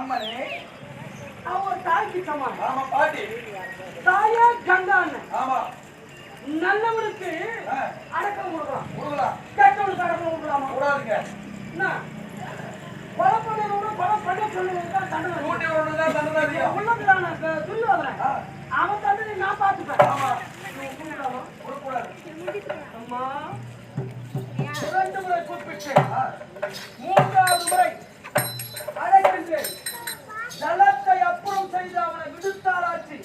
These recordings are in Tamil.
அம்மனே அவ தாய்க்கு சமான். ஆமா பாட்டி. தாயே கங்கான்னு. ஆமா. நல்லவனுக்கு அடக்கம் கொடுக்கலாம். கொடுக்கலாம். கெட்டவனுக்கு அடக்கம் கொடுக்கலாமா? கூடாதுங்க. என்ன? கொலை பண்ணவனோட கொலை பண்ண சொல்லுவது தான் தண்டனை. கூட்டி வரணும் தான் தண்டனை இல்லையா? உள்ளதுலான துரியோதனை. அவன் தண்டனை நான் பார்த்துப்பேன். ஆமா. கொடுக்கலாமா? கொடுக்கூடாது. அம்மா 2 முறை கூப்பிட்டு 3வது முறை அழைக்கின்றேன். ஜலத்தை அப்புறம் செய்து அவனை விடுத்தாராச்சு.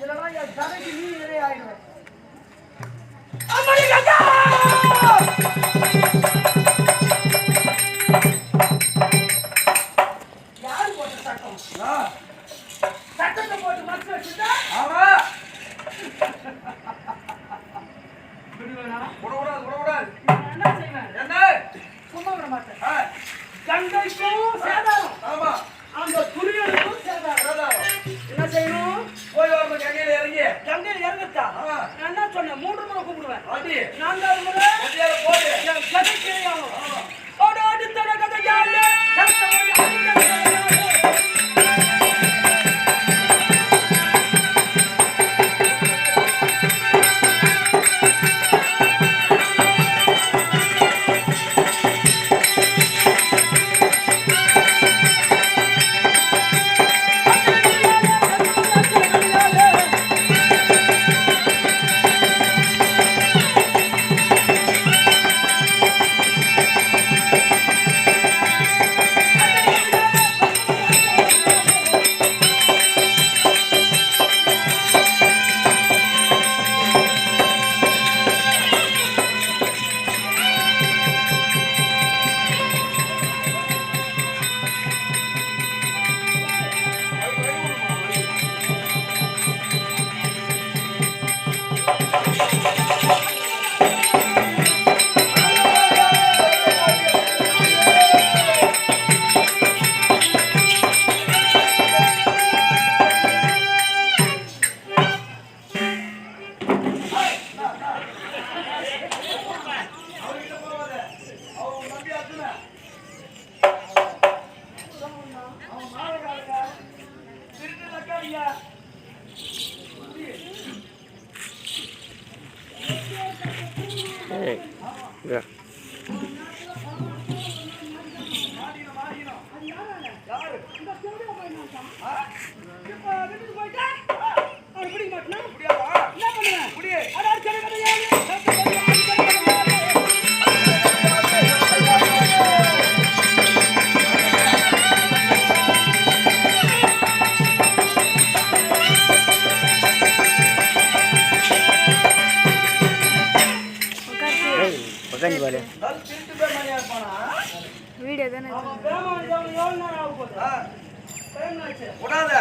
இதெல்லாம் என் ஜனக்கு நீ இரையாயிடுவேன். யாரு போட்ட சட்டம்? சட்டத்தை போட்டு மறைச்சு வச்சுட்டா? ஆமா. விடுவேனா? விடக்கூடாது. என்ன செய்வேன்? என்ன? சும்மா விட மாட்டேன். கங்கைக்கும் சேதாரம். ஆமா. அந்த துரியனுக்கும் சேதாரம். என்ன செய்யணும்? போய் வரணும் கங்கையில இறங்கி. கங்கையில் இறங்கத்தா? நான் என்ன சொன்னேன்? 3 முறை கூப்பிடுவேன். அடி. 4வது முறை கங்கையில போடு. என் கதைக்கு இரையாகும். ஓடு ஓடு தர கதை ஜாலே. Yeah. வீடியோ தானே விடாத